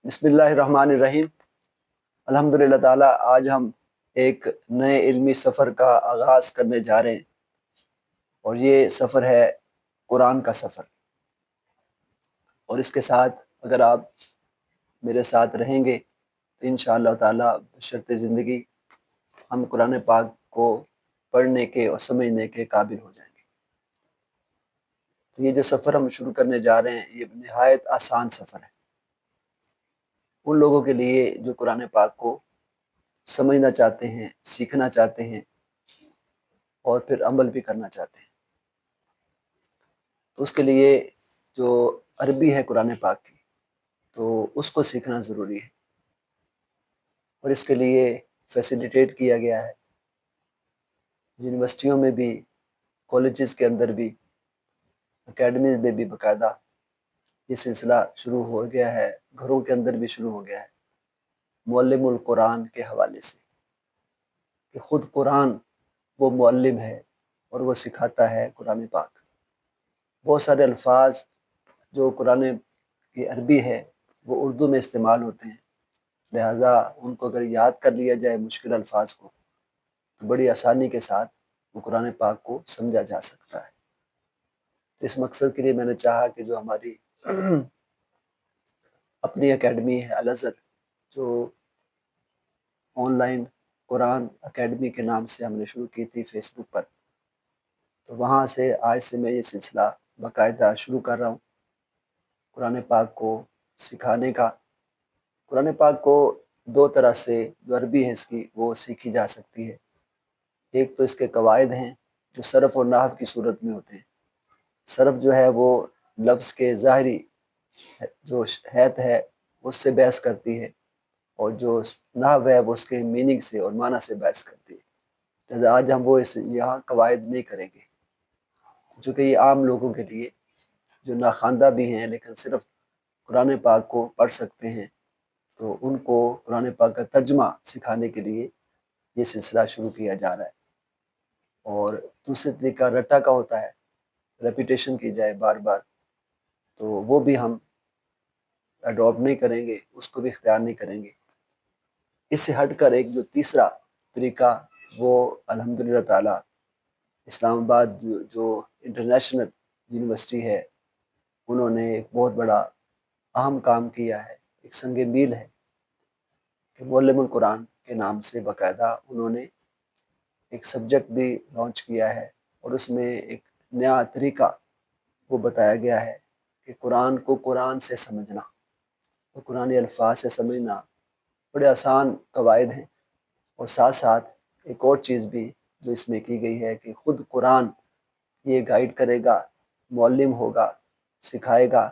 بسم اللہ الرحمن الرحیم۔ الحمدللہ تعالی آج ہم ایک نئے علمی سفر کا آغاز کرنے جا رہے ہیں، اور یہ سفر ہے قرآن کا سفر۔ اور اس کے ساتھ اگر آپ میرے ساتھ رہیں گے تو انشاءاللہ تعالی بشرط زندگی ہم قرآن پاک کو پڑھنے کے اور سمجھنے کے قابل ہو جائیں گے۔ تو یہ جو سفر ہم شروع کرنے جا رہے ہیں یہ نہایت آسان سفر ہے ان لوگوں کے لیے جو قرآن پاک کو سمجھنا چاہتے ہیں، سیکھنا چاہتے ہیں اور پھر عمل بھی کرنا چاہتے ہیں۔ تو اس کے لیے جو عربی ہے قرآن پاک کی تو اس کو سیکھنا ضروری ہے، اور اس کے لیے فیسیلیٹیٹ کیا گیا ہے یونیورسٹیوں میں بھی، کالجز کے اندر بھی، اکیڈمیز میں بھی باقاعدہ یہ سلسلہ شروع ہو گیا ہے، گھروں کے اندر بھی شروع ہو گیا ہے معلم القرآن کے حوالے سے، کہ خود قرآن وہ معلم ہے اور وہ سکھاتا ہے قرآن پاک۔ بہت سارے الفاظ جو قرآن کی عربی ہے وہ اردو میں استعمال ہوتے ہیں، لہٰذا ان کو اگر یاد کر لیا جائے مشکل الفاظ کو تو بڑی آسانی کے ساتھ وہ قرآن پاک کو سمجھا جا سکتا ہے۔ تو اس مقصد کے لیے میں نے چاہا کہ جو ہماری اپنی اکیڈمی ہے الازہر، جو آن لائن قرآن اکیڈمی کے نام سے ہم نے شروع کی تھی فیس بک پر، تو وہاں سے آج سے میں یہ سلسلہ باقاعدہ شروع کر رہا ہوں قرآن پاک کو سکھانے کا۔ قرآن پاک کو دو طرح سے جو عربی ہے اس کی وہ سیکھی جا سکتی ہے۔ ایک تو اس کے قواعد ہیں جو صرف اور نحو کی صورت میں ہوتے ہیں۔ صرف جو ہے وہ لفظ کے ظاہری جو حیت ہے اس سے بحث کرتی ہے، اور جو نحو ہے وہ اس کے میننگ سے اور معنی سے بحث کرتی ہے۔ لہٰذا آج ہم وہ یہاں قواعد نہیں کریں گے، چونکہ یہ عام لوگوں کے لیے جو ناخواندہ بھی ہیں لیکن صرف قرآن پاک کو پڑھ سکتے ہیں، تو ان کو قرآن پاک کا ترجمہ سکھانے کے لیے یہ سلسلہ شروع کیا جا رہا ہے۔ اور دوسرے طریقہ رٹا کا ہوتا ہے، ریپیٹیشن کی جائے بار بار، تو وہ بھی ہم اڈاپٹ نہیں کریں گے، اس کو بھی اختیار نہیں کریں گے۔ اس سے ہٹ کر ایک جو تیسرا طریقہ وہ الحمدللہ تعالی اسلام آباد جو انٹرنیشنل یونیورسٹی ہے انہوں نے ایک بہت بڑا اہم کام کیا ہے، ایک سنگ میل ہے کہ معلم القرآن کے نام سے باقاعدہ انہوں نے ایک سبجیکٹ بھی لانچ کیا ہے، اور اس میں ایک نیا طریقہ وہ بتایا گیا ہے کہ قرآن کو قرآن سے سمجھنا اور قرآنی الفاظ سے سمجھنا بڑے آسان قواعد ہیں۔ اور ساتھ ساتھ ایک اور چیز بھی جو اس میں کی گئی ہے کہ خود قرآن یہ گائیڈ کرے گا، معلم ہوگا، سکھائے گا۔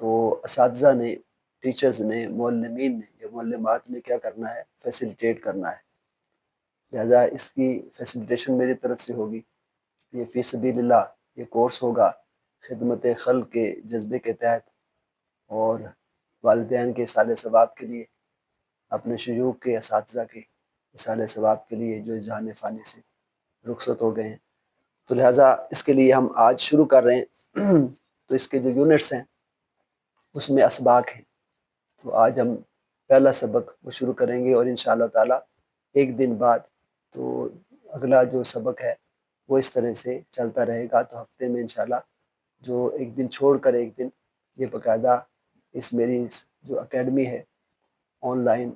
تو اساتذہ نے، ٹیچرز نے، معلمین نے یا معلمات نے کیا کرنا ہے؟ فیسیلیٹیٹ کرنا ہے۔ لہذا اس کی فیسیلیٹیشن میری طرف سے ہوگی۔ یہ فی سبیل اللہ یہ کورس ہوگا خدمت خلق کے جذبے کے تحت، اور والدین کے اصالِ ثواب کے لیے، اپنے شیوخ کے، اساتذہ کے اصالِ ثواب کے لیے جو اس جہان فانی سے رخصت ہو گئے ہیں۔ تو لہٰذا اس کے لیے ہم آج شروع کر رہے ہیں۔ تو اس کے جو یونٹس ہیں اس میں اسباق ہیں، تو آج ہم پہلا سبق وہ شروع کریں گے، اور انشاءاللہ تعالی ایک دن بعد تو اگلا جو سبق ہے وہ اس طرح سے چلتا رہے گا۔ تو ہفتے میں انشاءاللہ جو ایک دن چھوڑ کر ایک دن یہ باقاعدہ اس میری جو اکیڈمی ہے آن لائن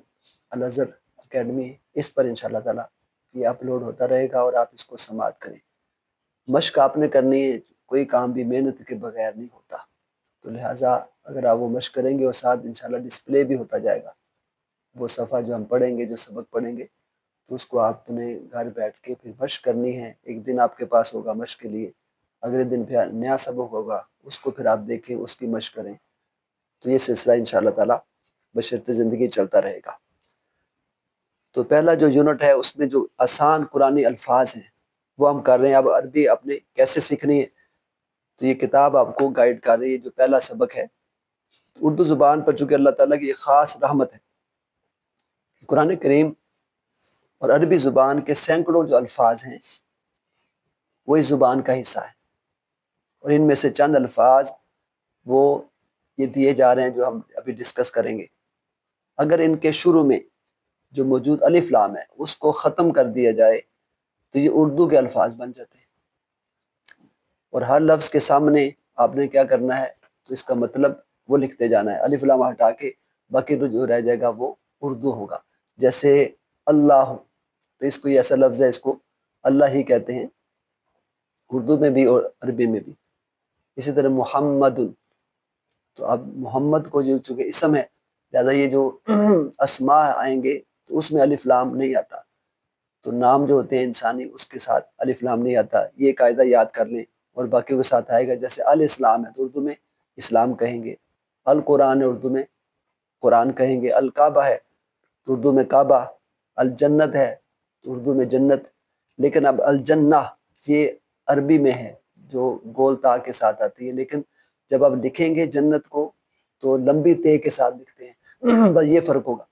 الازہر اکیڈمی، اس پر انشاءاللہ تعالی یہ اپلوڈ ہوتا رہے گا، اور آپ اس کو سماعت کریں۔ مشق آپ نے کرنی ہے، کوئی کام بھی محنت کے بغیر نہیں ہوتا، تو لہٰذا اگر آپ وہ مشق کریں گے اور ساتھ انشاءاللہ ڈسپلے بھی ہوتا جائے گا، وہ صفحہ جو ہم پڑھیں گے، جو سبق پڑھیں گے، تو اس کو آپ نے گھر بیٹھ کے پھر مشق کرنی ہے۔ ایک دن آپ کے پاس ہوگا مشق کے لیے، اگلے دن پھر نیا سبق ہوگا، اس کو پھر آپ دیکھیں، اس کی مشق کریں۔ تو یہ سلسلہ انشاءاللہ تعالی بشرط زندگی چلتا رہے گا۔ تو پہلا جو یونٹ ہے اس میں جو آسان قرآنی الفاظ ہیں وہ ہم کر رہے ہیں۔ اب عربی آپ نے کیسے سیکھنی ہے تو یہ کتاب آپ کو گائیڈ کر رہی ہے۔ جو پہلا سبق ہے اردو زبان پر، چونکہ اللہ تعالیٰ کی ایک خاص رحمت ہے، قرآن کریم اور عربی زبان کے سینکڑوں جو الفاظ ہیں وہ اس زبان کا حصہ ہے، اور ان میں سے چند الفاظ وہ یہ دیے جا رہے ہیں جو ہم ابھی ڈسکس کریں گے، اگر ان کے شروع میں جو موجود الف لام ہے اس کو ختم کر دیا جائے تو یہ اردو کے الفاظ بن جاتے ہیں، اور ہر لفظ کے سامنے آپ نے کیا کرنا ہے، تو اس کا مطلب وہ لکھتے جانا ہے، الف لام ہٹا کے باقی جو رہ جائے گا وہ اردو ہوگا۔ جیسے اللہ، تو اس کو یہ ایسا لفظ ہے، اس کو اللہ ہی کہتے ہیں اردو میں بھی اور عربی میں بھی۔ اسی طرح محمد، تو اب محمد کو جو چونکہ اسم ہے لہذا یہ جو اسماء آئیں گے تو اس میں الف لام نہیں آتا، تو نام جو ہوتے ہیں انسانی اس کے ساتھ الف لام نہیں آتا، یہ قاعدہ یاد کر لیں، اور باقیوں کے ساتھ آئے گا۔ جیسے الاسلام ہے تو اردو میں اسلام کہیں گے، القرآن ہے اردو میں قرآن کہیں گے، الکعبہ ہے تو اردو میں کعبہ، الجنت ہے تو اردو میں جنت۔ لیکن اب الجنہ یہ عربی میں ہے جو گول تا کے ساتھ آتی ہے، لیکن جب آپ لکھیں گے جنت کو تو لمبی تے کے ساتھ لکھتے ہیں، بس یہ فرق ہوگا،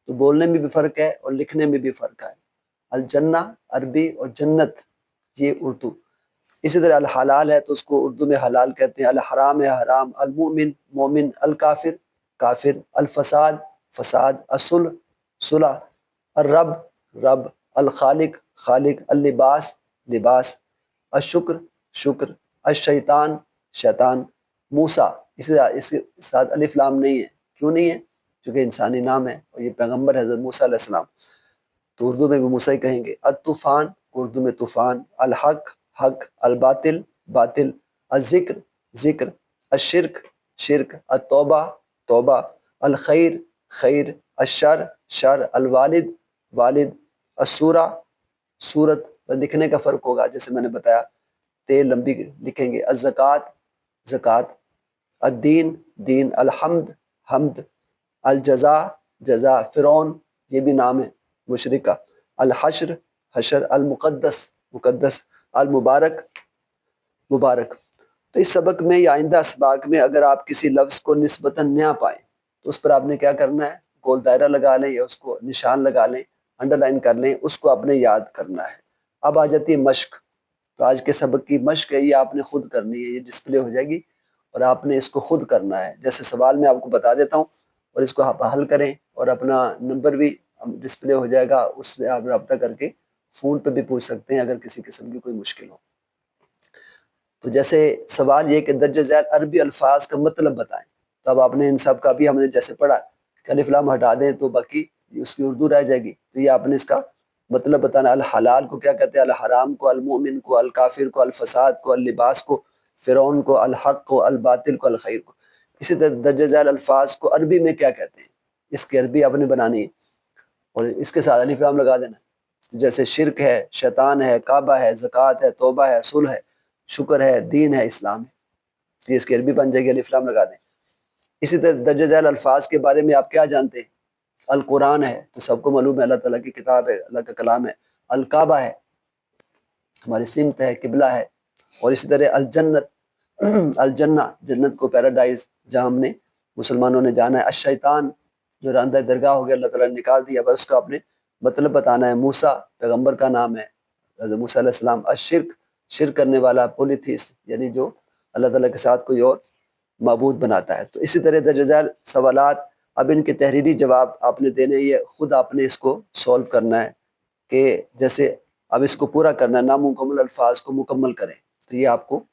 تو بولنے میں بھی فرق ہے اور لکھنے میں بھی فرق ہے۔ الجنہ عربی اور جنت یہ اردو۔ اسی طرح الحلال ہے تو اس کو اردو میں حلال کہتے ہیں، الحرام ہے حرام، المؤمن مومن، الکافر کافر، الفساد فساد، الصلح صلح، الرب رب، الخالق خالق، اللباس لباس، الشکر شکر، الشیطان شیطان، موسیٰ اس کے ساتھ الف لام نہیں ہے، کیوں نہیں ہے؟ کیونکہ انسانی نام ہے اور یہ پیغمبر حضرت موسیٰ علیہ السلام، تو اردو میں بھی موسیٰ ہی کہیں گے۔ الطوفان اردو میں طوفان، الحق حق، الباطل باطل، الذکر ذکر، الشرک شرک، التوبہ توبہ، الخیر خیر، الشر شر، الوالد والد، السورہ سورت، لکھنے کا فرق ہوگا جیسے میں نے بتایا، تے لمبی لکھیں گے، الزکوٰۃ زکوٰۃ، الدین دین، الحمد حمد، الجزا جزا، فرعون یہ بھی نام ہے مشرک کا، الحشر حشر، المقدس مقدس، المبارک مبارک۔ تو اس سبق میں یا آئندہ اسباق میں اگر آپ کسی لفظ کو نسبتاً نیا پائیں تو اس پر آپ نے کیا کرنا ہے، گول دائرہ لگا لیں یا اس کو نشان لگا لیں، انڈر لائن کر لیں، اس کو آپ نے یاد کرنا ہے۔ اب آ جاتی ہے مشق، تو آج کے سبق کی مشق ہے، یہ آپ نے خود کرنی ہے، یہ ڈسپلے ہو جائے گی اور آپ نے اس کو خود کرنا ہے۔ جیسے سوال میں آپ کو بتا دیتا ہوں اور اس کو آپ حل کریں، اور اپنا نمبر بھی ڈسپلے ہو جائے گا، اس سے آپ رابطہ کر کے فون پہ بھی پوچھ سکتے ہیں اگر کسی قسم کی کوئی مشکل ہو۔ تو جیسے سوال یہ کہ درجہ ذیل عربی الفاظ کا مطلب بتائیں، تو اب آپ نے ان سب کا بھی ہم نے جیسے پڑھا کہ الف لام ہٹا دیں تو باقی اس کی اردو رہ جائے گی، تو یہ آپ نے اس کا مطلب بتانا۔ الحلال کو کیا کہتے ہیں، الحرام کو، المؤمن کو، الکافر کو، الفساد کو، اللباس کو، فرعون کو، الحق کو، الباطل کو، الخیر کو۔ اسی طرح درجہ ذیل الفاظ کو عربی میں کیا کہتے ہیں، اس کی عربی آپ نے بنانی ہے اور اس کے ساتھ الف لام لگا دینا ہے۔ جیسے شرک ہے، شیطان ہے، کعبہ ہے، زکوٰۃ ہے، توبہ ہے، صلح ہے، شکر ہے، دین ہے، اسلام ہے، تو اس کی عربی بن جائے گی، الف لام لگا دیں۔ اسی طرح درجہ ذیل الفاظ کے بارے میں آپ کیا جانتے ہیں، القرآن ہے تو سب کو معلوم ہے اللہ تعالیٰ کی کتاب ہے، اللہ کا کلام ہے، الکعبہ ہے ہماری سمت ہے، قبلہ ہے، اور اسی طرح الجنت الجنہ جنت کو پیراڈائز جہاں ہم نے مسلمانوں نے جانا ہے، الشیطان جو راندہ درگاہ ہو گیا اللہ تعالیٰ نے نکال دیا، بس اس کا آپ نے مطلب بتانا ہے، موسیٰ پیغمبر کا نام ہے حضرت موسیٰ علیہ السلام، الشرک شرک کرنے والا، پولیتھیسٹ یعنی جو اللہ تعالیٰ کے ساتھ کوئی اور معبود بناتا ہے۔ تو اسی طرح درجہ ذیل سوالات، اب ان کے تحریری جواب آپ نے دینے، یہ خود آپ نے اس کو سولو کرنا ہے کہ جیسے اب اس کو پورا کرنا ہے، نامکمل الفاظ کو مکمل کریں، تو یہ آپ کو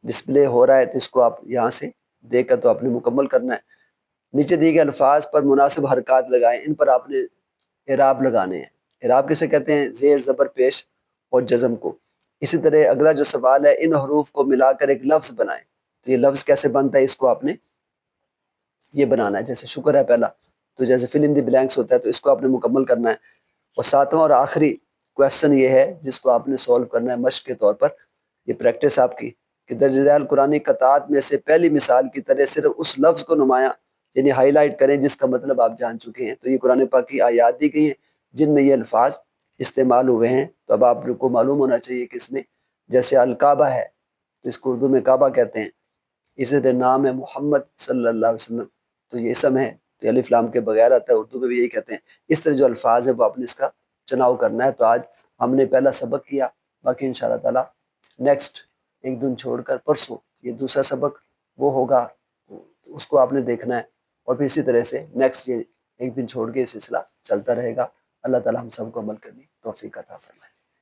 ڈسپلے ہو رہا ہے، تو اس کو آپ یہاں سے دیکھ کر تو آپ نے مکمل کرنا ہے۔ نیچے دیے گئے الفاظ پر مناسب حرکات لگائیں، ان پر آپ نے اعراب لگانے ہیں۔ اعراب کسے کہتے ہیں، زیر زبر پیش اور جزم کو۔ اسی طرح اگلا جو سوال ہے، ان حروف کو ملا کر ایک لفظ بنائیں، تو یہ لفظ کیسے بنتا ہے، اس کو آپ نے یہ بنانا ہے۔ جیسے شکر ہے پہلا، تو جیسے فل ان دی بلینکس ہوتا ہے، تو اس کو آپ نے مکمل کرنا ہے۔ اور ساتواں اور آخری کویسچن یہ ہے جس کو آپ نے سولو کرنا ہے مشق کے طور پر، یہ پریکٹس آپ کی، کہ درجہ ذیل قرآنی قطعات میں سے پہلی مثال کی طرح صرف اس لفظ کو نمایاں یعنی ہائی لائٹ کریں جس کا مطلب آپ جان چکے ہیں۔ تو یہ قرآن پاک کی آیات دی گئی ہیں جن میں یہ الفاظ استعمال ہوئے ہیں، تو اب آپ کو معلوم ہونا چاہیے کہ اس میں جیسے الکعبہ ہے تو اس کو اردو میں کعبہ کہتے ہیں، اسی طرح نام ہے محمد صلی اللہ علیہ وسلم، تو یہ اسم ہے تو یہ الف لام کے بغیر آتا ہے، اردو میں بھی یہی کہتے ہیں۔ اس طرح جو الفاظ ہے وہ آپ نے اس کا چناؤ کرنا ہے۔ تو آج ہم نے پہلا سبق کیا، باقی انشاءاللہ تعالی نیکسٹ ایک دن چھوڑ کر پرسوں یہ دوسرا سبق وہ ہوگا، تو اس کو آپ نے دیکھنا ہے، اور پھر اسی طرح سے نیکسٹ یہ ایک دن چھوڑ کے یہ سلسلہ چلتا رہے گا۔ اللہ تعالیٰ ہم سب کو عمل کرنے کی توفیق عطا فرمائے۔